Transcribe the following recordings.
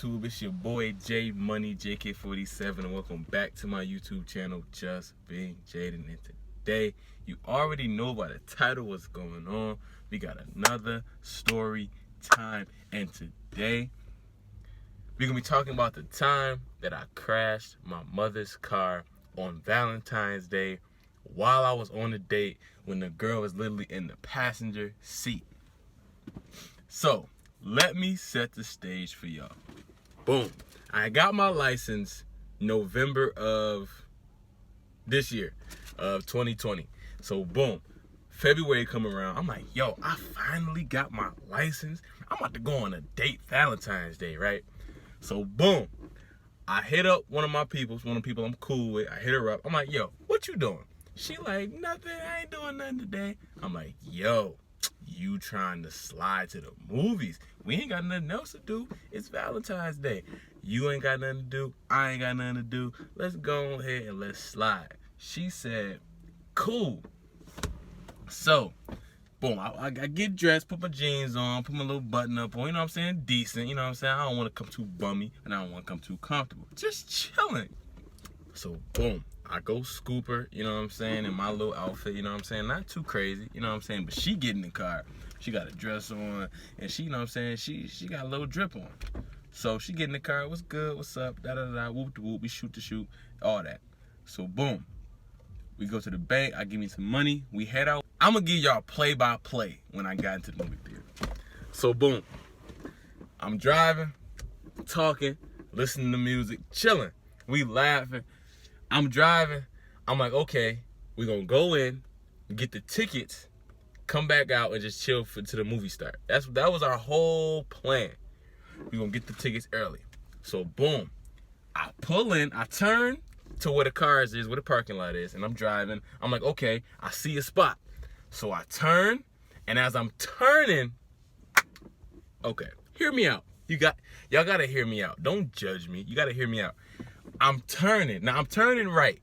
YouTube? It's your boy J Money JK47 and welcome back to my YouTube channel, Just Being Jaden. And today, you already know by the title what's going on. We got another story time, and today we're gonna be talking about the time that I crashed my mother's car on Valentine's Day while I was on a date when the girl was literally in the passenger seat. So let me set the stage for y'all. Boom. I got my license November of this year, of 2020. So boom, February come around. I'm like, yo, I finally got my license. I'm about to go on a date Valentine's Day, right? So boom, I hit up one of the people I'm cool with. I hit her up. I'm like, yo, what you doing? She like, nothing, I ain't doing nothing today. I'm like, yo, you trying to slide to the movies. We ain't got nothing else to do. It's Valentine's Day. You ain't got nothing to do. I ain't got nothing to do. Let's go ahead and let's slide. She said, cool. So, boom, I get dressed, put my jeans on, put my little button up on, you know what I'm saying? Decent, you know what I'm saying? I don't want to come too bummy and I don't want to come too comfortable. Just chilling. So, boom. I go scoop her, you know what I'm saying, in my little outfit, you know what I'm saying, not too crazy, you know what I'm saying, but she get in the car, she got a dress on, and she, you know what I'm saying, she got a little drip on. So she get in the car, what's good, what's up, da-da-da, whoop-de-whoop, we shoot the shoot, all that. So boom, we go to the bank, I give me some money, we head out. I'm gonna give y'all play-by-play when I got into the movie theater. So boom, I'm driving, talking, listening to music, chilling, we laughing. I'm driving. I'm like, okay, we're going to go in, get the tickets, come back out, and just chill to the movie start. That was our whole plan. We're going to get the tickets early. So, boom. I pull in. I turn to where the cars is, where the parking lot is, and I'm driving. I'm like, okay, I see a spot. So, I turn, and as I'm turning, okay, hear me out. Y'all got to hear me out. Don't judge me. You got to hear me out. I'm turning. Now, I'm turning right.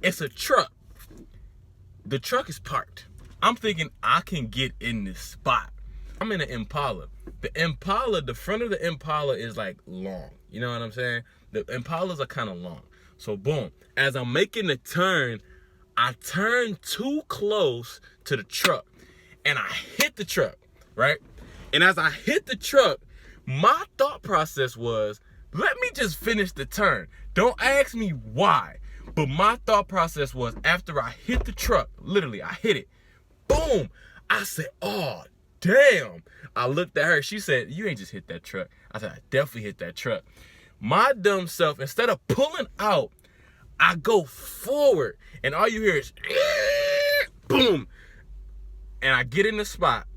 It's a truck. The truck is parked. I'm thinking I can get in this spot. I'm in an Impala. The front of the Impala is like long. You know what I'm saying? The Impalas are kind of long. So, boom. As I'm making the turn, I turn too close to the truck. And I hit the truck, right? And as I hit the truck, my thought process was, let me just finish the turn. Don't ask me why. But my thought process was, after I hit the truck, literally, I hit it. Boom. I said, oh, damn. I looked at her. She said, you ain't just hit that truck. I said, I definitely hit that truck. My dumb self, instead of pulling out, I go forward. And all you hear is, boom. And I get in the spot.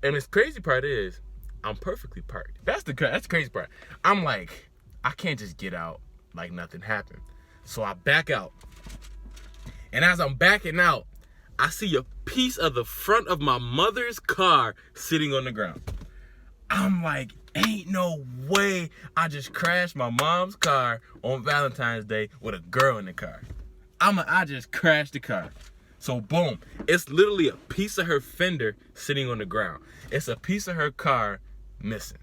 And the crazy part is, I'm perfectly parked. That's the crazy part. I'm like, I can't just get out like nothing happened. So I back out. And as I'm backing out, I see a piece of the front of my mother's car sitting on the ground. I'm like, ain't no way I just crashed my mom's car on Valentine's Day with a girl in the car. I just crashed the car. So boom, it's literally a piece of her fender sitting on the ground. It's a piece of her car missing.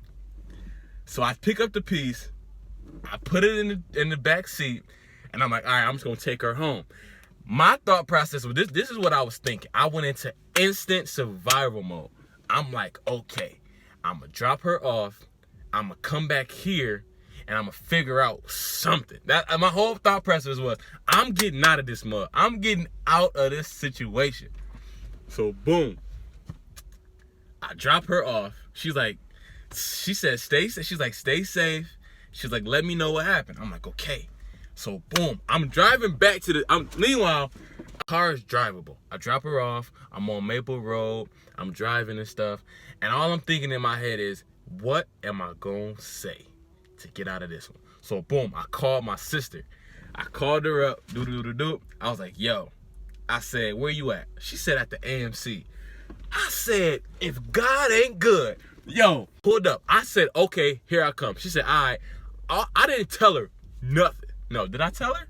So I pick up the piece, I put it in the back seat, and I'm like, all right, I'm just gonna take her home. My thought process was this is what I was thinking. I went into instant survival mode. I'm like, okay, I'm gonna drop her off, I'm gonna come back here, and I'm gonna figure out something. That my whole thought process was, I'm getting out of this mud. I'm getting out of this situation. So boom, I drop her off. She said, stay safe. She's like, stay safe. She's like, let me know what happened. I'm like, okay. So boom, I'm driving back to meanwhile, the car is drivable. I drop her off. I'm on Maple Road. I'm driving and stuff. And all I'm thinking in my head is, what am I going to say to get out of this one? So boom, I called my sister. I called her up. I was like, yo. I said, where you at? She said, at the AMC. I said, if God ain't good, yo, pulled up. I said, okay, here I come. She said, all right. I didn't tell her nothing. No, did I tell her?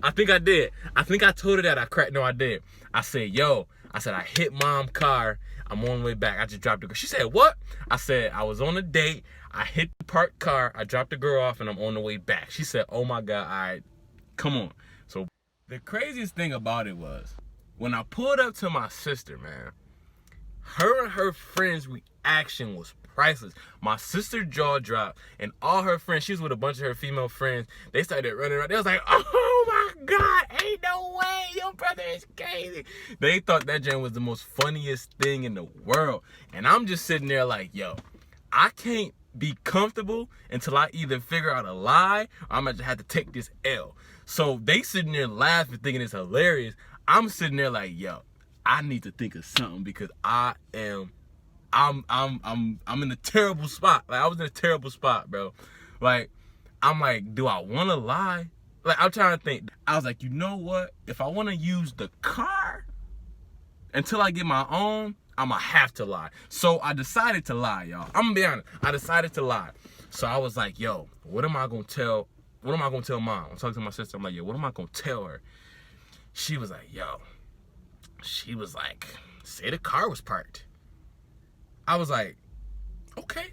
I think I did. I think I told her that I cracked. No, I did. I said, yo, I said, I hit mom's car. I'm on the way back. I just dropped the girl. She said, what? I said, I was on a date. I hit the parked car. I dropped the girl off, and I'm on the way back. She said, oh, my God, all right, come on. So the craziest thing about it was when I pulled up to my sister, man, her and her friends' reaction was priceless. My sister jaw dropped, and all her friends, she was with a bunch of her female friends, they started running around. They was like, oh my God, ain't no way, your brother is crazy. They thought that joint was the most funniest thing in the world. And I'm just sitting there like, yo, I can't be comfortable until I either figure out a lie or I'm gonna have to take this L. So they sitting there laughing, thinking it's hilarious. I'm sitting there like, yo, I need to think of something because I'm in a terrible spot. Like, I was in a terrible spot, bro. Like, I'm like, do I want to lie? Like, I'm trying to think. I was like, you know what? If I want to use the car until I get my own, I'm going to have to lie. So I decided to lie, y'all. I'm going to be honest. I decided to lie. So I was like, yo, what am I going to tell? What am I going to tell mom? I'm talking to my sister. I'm like, yo, what am I going to tell her? She was like, say the car was parked. I was like, okay.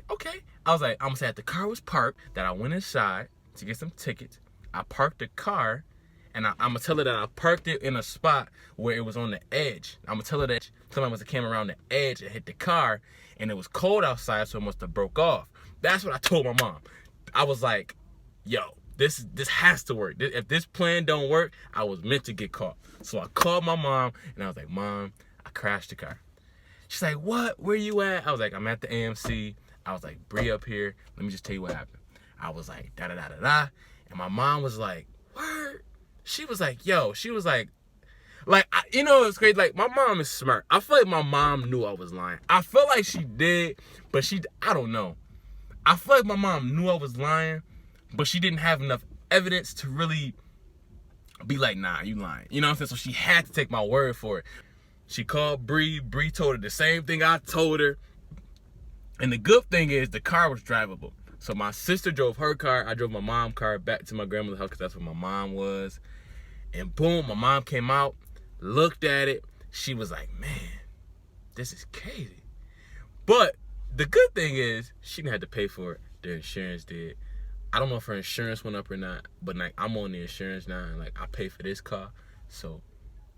I was like, I'm gonna say that the car was parked, that I went inside to get some tickets. I parked the car, and I'm gonna tell her that I parked it in a spot where it was on the edge. I'm gonna tell her that somebody must have came around the edge and hit the car, and it was cold outside, so it must have broke off. That's what I told my mom. I was like, yo, this has to work. If this plan don't work, I was meant to get caught. So I called my mom, and I was like, Mom, I crashed the car. She's like, what? Where you at? I was like, I'm at the AMC. I was like, Bree up here. Let me just tell you what happened. I was like, da-da-da-da-da. And my mom was like, word? She was like, yo. She was like, you know, it's crazy. Like, my mom is smart. I feel like my mom knew I was lying. I feel like she did, but I don't know. I feel like my mom knew I was lying, but she didn't have enough evidence to really be like, nah, you lying. You know what I'm saying? So she had to take my word for it. She called Bree. Bree told her the same thing I told her. And the good thing is the car was drivable. So my sister drove her car. I drove my mom's car back to my grandmother's house because that's where my mom was. And boom, my mom came out, looked at it. She was like, man, this is crazy. But the good thing is she didn't have to pay for it. The insurance did. I don't know if her insurance went up or not, but like, I'm on the insurance now, and like, I pay for this car. So,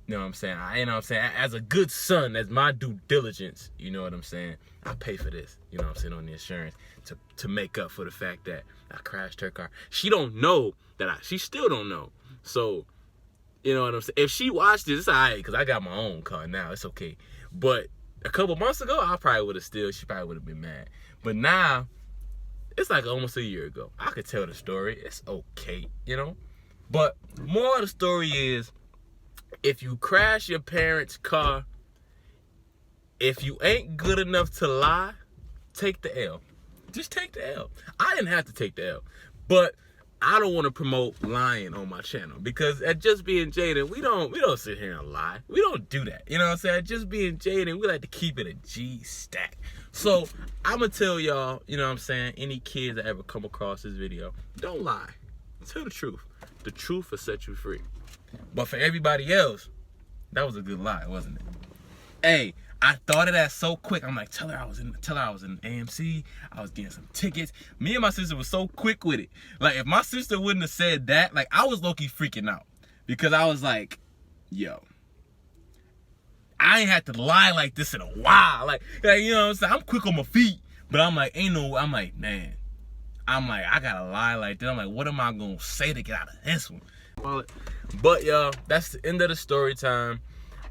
you know what I'm saying? As a good son, as my due diligence, you know what I'm saying? I pay for this, you know what I'm saying, on the insurance to make up for the fact that I crashed her car. She don't know she still don't know. So, you know what I'm saying? If she watched this, it's all right, because I got my own car now. It's okay. But a couple months ago, she probably would have been mad. But now, it's like almost a year ago. I could tell the story. It's okay, you know? But more of the story is, if you crash your parents' car, if you ain't good enough to lie, take the L. Just take the L. I didn't have to take the L. But I don't want to promote lying on my channel, because at Just Being Jaden, we don't sit here and lie. We don't do that. You know what I'm saying? At Just Being Jaden, we like to keep it a G stack. So I'm going to tell y'all, you know what I'm saying, any kids that ever come across this video, don't lie. Tell the truth. The truth will set you free. But for everybody else, that was a good lie, wasn't it? Hey, I thought of that so quick. I'm like, tell her I was in AMC. I was getting some tickets. Me and my sister was so quick with it. Like, if my sister wouldn't have said that, like, I was low-key freaking out. Because I was like, yo, I ain't had to lie like this in a while. Like, you know what I'm saying? I'm quick on my feet. But I'm like, man. I'm like, I gotta lie like this. I'm like, what am I gonna say to get out of this one? But y'all, that's the end of the story time.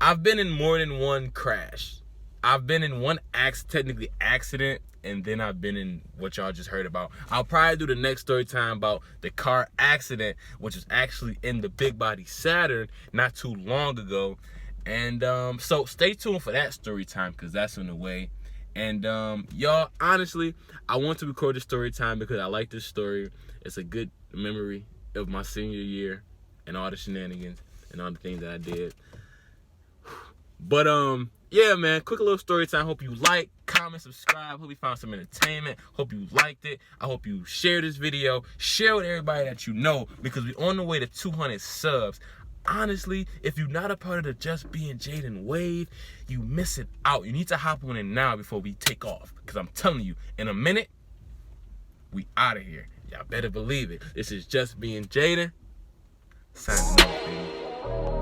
I've been in more than one crash. I've been in one technically accident, and then I've been in what y'all just heard about. I'll probably do the next story time about the car accident, which was actually in the big body Saturn not too long ago. And so stay tuned for that story time, because that's on the way. And y'all, honestly, I want to record this story time because I like this story. It's a good memory of my senior year and all the shenanigans and all the things that I did. But yeah, man, quick little story time. Hope you like, comment, subscribe. Hope you found some entertainment. Hope you liked it. I hope you share this video. Share with everybody that you know, because we're on the way to 200 subs. honestly, if you're not a part of the Just Being Jaden wave, you miss it out. You need to hop on it now before we take off. Because I'm telling you, in a minute, we out of here. Y'all better believe it. This is Just Being Jaden. Signing off, baby.